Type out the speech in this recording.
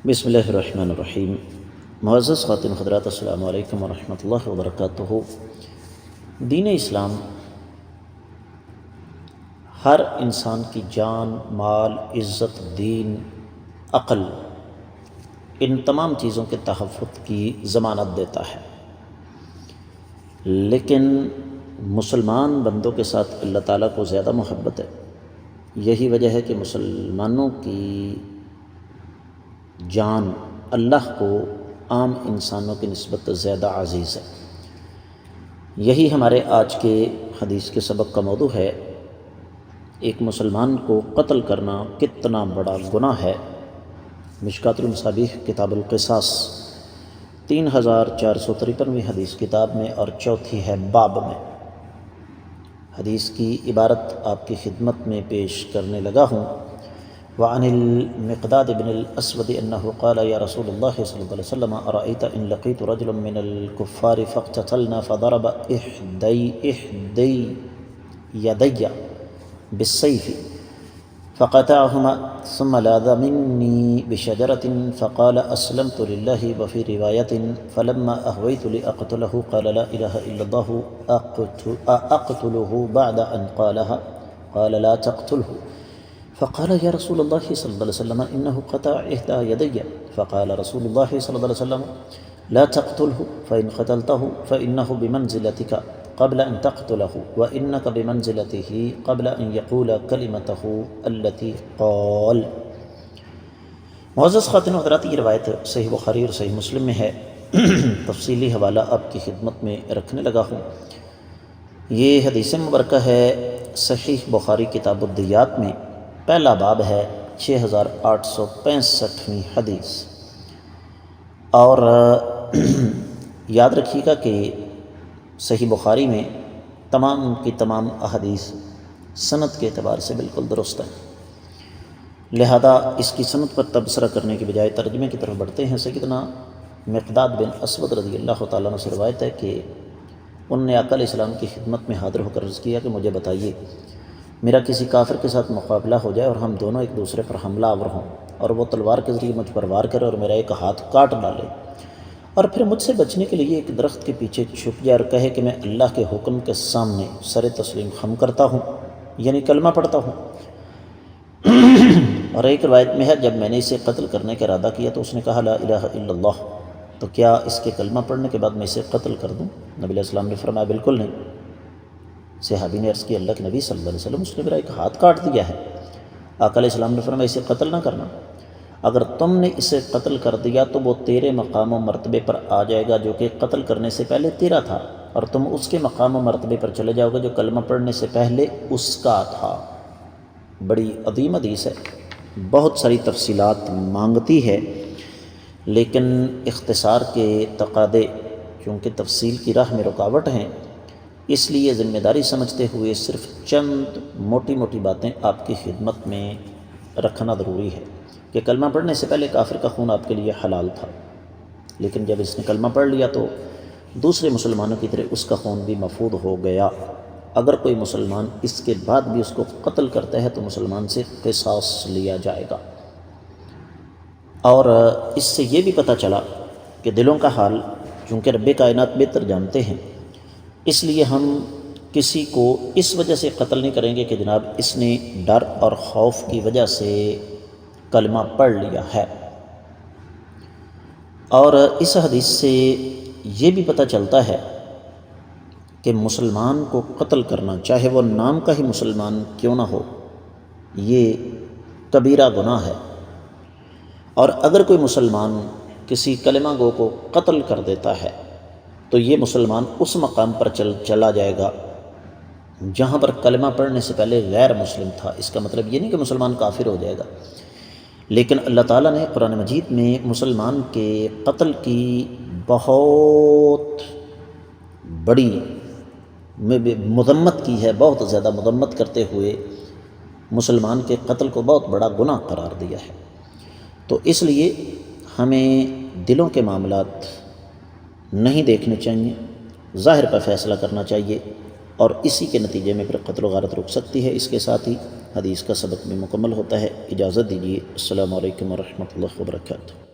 بسم اللہ الرحمن الرحیم۔ معزز خواتین حضرات، السلام علیکم ورحمۃ اللہ وبرکاتہ۔ دین اسلام ہر انسان کی جان، مال، عزت، دین، عقل، ان تمام چیزوں کے تحفظ کی ضمانت دیتا ہے، لیکن مسلمان بندوں کے ساتھ اللہ تعالیٰ کو زیادہ محبت ہے۔ یہی وجہ ہے کہ مسلمانوں کی جان اللہ کو عام انسانوں کی نسبت زیادہ عزیز ہے۔ یہی ہمارے آج کے حدیث کے سبق کا موضوع ہے۔ ایک مسلمان کو قتل کرنا کتنا بڑا گناہ ہے۔ مشکوٰۃ المصابیح کتاب القصاص 3453ویں حدیث کتاب میں اور چوتھی ہے باب میں۔ حدیث کی عبارت آپ کی خدمت میں پیش کرنے لگا ہوں۔ وعن المقداد بن الاسود انه قال یا رسول اللہ صلی اللہ علیہ وسلم ارأیت ان لقیت رجلا من الكفار فاقتتلنا فضرب احدی یدی بالسیف فقطعهما ثم لاذ مني بشجرة فقال أسلمت لله، وفي رواية فلما أهويت لأقتله قال لا إله إلا الله أقتله بعد أن قالها؟ قال لا تقتله. فقال يا رسول الله صلى الله عليه وسلم إنه قطع إحدى يدي. فقال رسول الله صلى الله عليه وسلم لا تقتله، فإن قتلته فإنه بمنزلتك قبل أن تقتله، وإنك بمنزلته قبل أن يقول كلمته التي قال۔ معزز خواتین و حضرات، یہ روایت صحیح بخاری اور صحیح مسلم میں ہے۔ تفصیلی حوالہ آپ کی خدمت میں رکھنے لگا ہوں۔ یہ حدیث مبارکہ ہے صحیح بخاری کتاب الدیات میں، پہلا باب ہے، 6865ویں حدیث۔ اور یاد رکھیے گا کہ صحیح بخاری میں تمام کی تمام احادیث سند کے اعتبار سے بالکل درست ہیں، لہذا اس کی سند پر تبصرہ کرنے کے بجائے ترجمے کی طرف بڑھتے ہیں۔ سیدنا مقداد بن اسود رضی اللہ تعالیٰ عنہ سے روایت ہے کہ انہوں نے آقا علیہ السلام کی خدمت میں حاضر ہو کر عرض کیا کہ مجھے بتائیے، میرا کسی کافر کے ساتھ مقابلہ ہو جائے اور ہم دونوں ایک دوسرے پر حملہ آور ہوں، اور وہ تلوار کے ذریعے مجھ پر وار کرے اور میرا ایک ہاتھ کاٹ ڈالے، اور پھر مجھ سے بچنے کے لیے ایک درخت کے پیچھے چھپ جائے اور کہے کہ میں اللہ کے حکم کے سامنے سر تسلیم خم کرتا ہوں، یعنی کلمہ پڑھتا ہوں۔ اور ایک روایت میں ہے جب میں نے اسے قتل کرنے کا ارادہ کیا تو اس نے کہا لا الہ الا اللہ، تو کیا اس کے کلمہ پڑھنے کے بعد میں اسے قتل کر دوں؟ نبی علیہ السلام نے فرمایا بالکل نہیں۔ صحابی نے عرض کی اللہ کے نبی صلی اللہ علیہ وسلم، اس نے میرا ایک ہاتھ کاٹ دیا ہے۔ آقا علیہ السلام نے فرمایا اسے قتل نہ کرنا، اگر تم نے اسے قتل کر دیا تو وہ تیرے مقام و مرتبے پر آ جائے گا جو کہ قتل کرنے سے پہلے تیرا تھا، اور تم اس کے مقام و مرتبے پر چلے جاؤ گے جو کلمہ پڑھنے سے پہلے اس کا تھا۔ بڑی عظیم حدیث ہے، بہت ساری تفصیلات مانگتی ہے، لیکن اختصار کے تقاضے چونکہ تفصیل کی راہ میں رکاوٹ ہیں، اس لیے ذمہ داری سمجھتے ہوئے صرف چند موٹی موٹی باتیں آپ کی خدمت میں رکھنا ضروری ہے کہ کلمہ پڑھنے سے پہلے کافر کا خون آپ کے لیے حلال تھا، لیکن جب اس نے کلمہ پڑھ لیا تو دوسرے مسلمانوں کی طرح اس کا خون بھی مفقود ہو گیا۔ اگر کوئی مسلمان اس کے بعد بھی اس کو قتل کرتا ہے تو مسلمان سے قصاص لیا جائے گا۔ اور اس سے یہ بھی پتہ چلا کہ دلوں کا حال چونکہ رب کائنات بہتر جانتے ہیں، اس لیے ہم کسی کو اس وجہ سے قتل نہیں کریں گے کہ جناب اس نے ڈر اور خوف کی وجہ سے کلمہ پڑھ لیا ہے۔ اور اس حدیث سے یہ بھی پتہ چلتا ہے کہ مسلمان کو قتل کرنا، چاہے وہ نام کا ہی مسلمان کیوں نہ ہو، یہ کبیرہ گناہ ہے۔ اور اگر کوئی مسلمان کسی کلمہ گو کو قتل کر دیتا ہے تو یہ مسلمان اس مقام پر چلا جائے گا جہاں پر کلمہ پڑھنے سے پہلے غیر مسلم تھا۔ اس کا مطلب یہ نہیں کہ مسلمان کافر ہو جائے گا، لیکن اللہ تعالیٰ نے قرآن مجید میں مسلمان کے قتل کی بہت بڑی مذمت کی ہے، بہت زیادہ مذمت کرتے ہوئے مسلمان کے قتل کو بہت بڑا گناہ قرار دیا ہے۔ تو اس لیے ہمیں دلوں کے معاملات نہیں دیکھنے چاہیے، ظاہر پر فیصلہ کرنا چاہیے، اور اسی کے نتیجے میں پھر قتل و غارت رک سکتی ہے۔ اس کے ساتھ ہی حدیث کا سبق بھی مکمل ہوتا ہے۔ اجازت دیجیے، السلام علیکم ورحمۃ اللہ وبرکاتہ۔